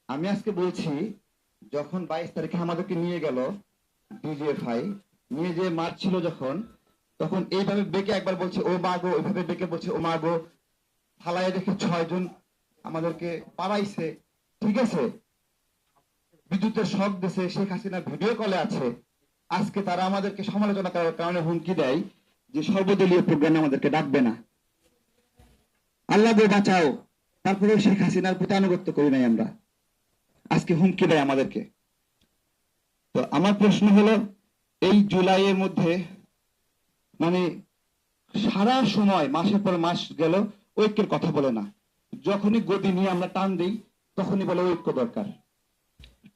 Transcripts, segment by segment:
আমি আজকে বলছি, যখন 22 তারিখে আমাদেরকে নিয়ে গেল ডিজিএফআই, নিয়ে যে মারছিল যখন, তখন এইভাবে বেঁকে একবার বলছে ও মা গো, ওইভাবে বেঁকে বলছে ও মা গো, ফালায় রেখে 6 জন আমাদেরকে পালাইছে। ঠিক আছে, বিদ্যুতের শক দিছে, শেখ হাসিনা ভিডিও কলে আছে। আজকে তারা আমাদেরকে সমালোচনা করার কারণে হুমকি দেয় যে সর্বদলীয় প্রোগ্রামে আমাদেরকে ডাকবে না। আল্লাহ গো বাঁচাও, তারপরে শেখ হাসিনার প্রতি আনুগত্য করি নাই আমরা, আজকে হুমকি দেয় আমাদেরকে। তো আমার প্রশ্ন হলো, এই জুলাইয়ের মধ্যে মানে সারা সময় মাসের পর মাস গেল, ঐক্যের কথা বলে না। যখনই গদি নিয়ে আমরা টান দিই তখনই বলে ঐক্য দরকার।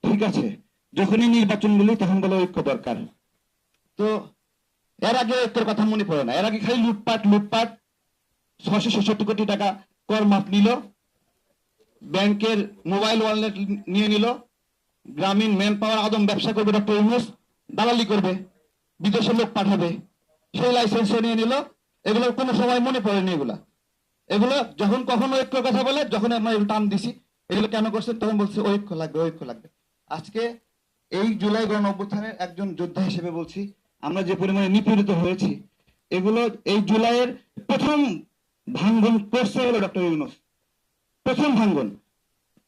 ঠিক আছে, যখনই নির্বাচন বলি তখন বলে ঐক্য দরকার। তো এর আগে ঐক্যের কথা মনে পড়ে না, এর আগে খালি লুটপাট লুটপাট। 666 কোটি টাকা কর মাফ নিল, ব্যাংকের মোবাইল ওয়ালেট নিয়ে নিল, গ্রামীণ ম্যান পাওয়ার আদম ব্যবসা করবে ডক্টর ইউনূস, দালালি করবে, বিদেশে লোক পাঠাবে, সেই লাইসেন্স নিয়ে নিল। এগুলো কোনো সময় মনে পড়েনি। এগুলো যখন কখনো ঐক্যের কথা বলে, যখন আমরা টান দিছি এগুলো কেন করছেন, তখন বলছে ঐক্য লাগবে ঐক্য লাগবে। আজকে এই জুলাই গণ অভ্যুত্থানের একজন যোদ্ধা হিসেবে বলছি, আমরা যে পরিমাণে নিপীড়িত হয়েছি, এগুলো এই জুলাইয়ের প্রথম ভাঙ্গন করছে হলো ডক্টর ইউনূস। প্রথম ভাঙ্গন,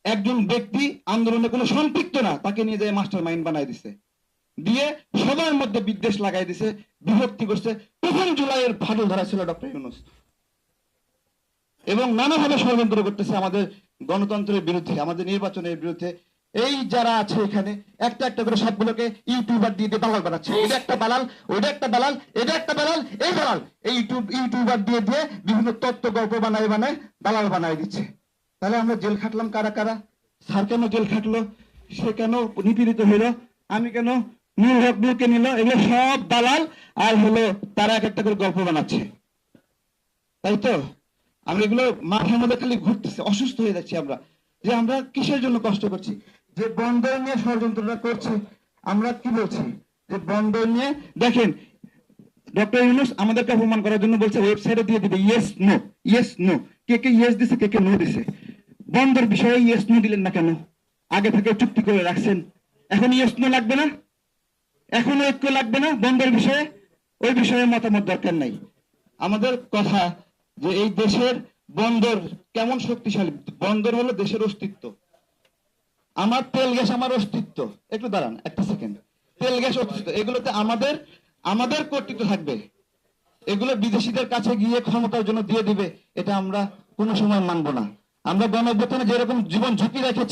একজন ব্যক্তি আন্দোলনে কোনো সম্পৃক্ত না, তাকে নিয়ে যায় মাস্টার মাইন্ড বানাই দিছে, দিয়ে সবার মধ্যে বিদ্বেষ লাগাই দিছে, বিভক্তি করছে। প্রথম জুলাইয়ের ফাটল ধরা ছিল ডক্টর ইউনূস, এবং নানাভাবে ষড়যন্ত্র করতেছে আমাদের গণতন্ত্রের বিরুদ্ধে, আমাদের নির্বাচনের বিরুদ্ধে। এই যারা আছে এখানে একটা একটা করে সবগুলোকে ইউটিউবার দিয়ে দিয়ে দালাল বানাচ্ছে। এটা একটা দালাল, ওইটা একটা দালাল, এটা একটা দালাল, এই দালাল, এই ইউটিউবার দিয়ে দিয়ে বিভিন্ন তত্ত্ব গল্প বানায় বানায় দালাল বানায় দিচ্ছে। তাহলে আমরা জেল খাটলাম কারা কারা? স্যার কেন জেল খাটলো, সে কেন নিপীড়িত হইলো, আমি কেন, নুর হক নুরকে নিল, এগুলো সব দালাল। আর হলো তারা এক একটা করে গল্প বানাচ্ছে, তাই তো? আমরা এগুলো মাঠের মধ্যে খালি ঘুরতেছে, অসুস্থ হয়ে যাচ্ছি আমরা, যে আমরা কিসের জন্য কষ্ট করছি। যে বন্দর নিয়ে ষড়যন্ত্রটা করছে, আমরা কি বলছি যে বন্দর নিয়ে, দেখেন ডক্টর ইউনূস আমাদেরকে অপমান করার জন্য বলছে ওয়েবসাইটে দিয়ে দিবে ইয়েস নো, ইয়েস নো, কে কে ইয়েস দিছে কে কে নো দিছে। বন্দর বিষয়ে ইয়েস নো দিলেন না কেন? আগে থেকে চুক্তি করে রাখছেন, এখন ইয়েস নো লাগবে না? এখন ঐক্য লাগবে না বন্দর বিষয়ে? ওই বিষয়ে মতামত দরকার নাই। আমাদের কথা যে এই দেশের বন্দর কেমন শক্তিশালী, বন্দর হলো দেশের অস্তিত্ব। আমার তেল গ্যাস আমার অস্তিত্ব। একটু দাঁড়ান একটা সেকেন্ড, তেল গ্যাস অস্তিত্ব, এগুলোতে আমাদের আমাদের কর্তৃত্ব থাকবে। এগুলো বিদেশিদের কাছে গিয়ে ক্ষমতার জন্য দিয়ে দিবে, এটা আমরা কোনো সময় মানবো না। আমরা গণ অভ্যুত্থানে যেরকম জীবন ঝুঁকি রেখেছি,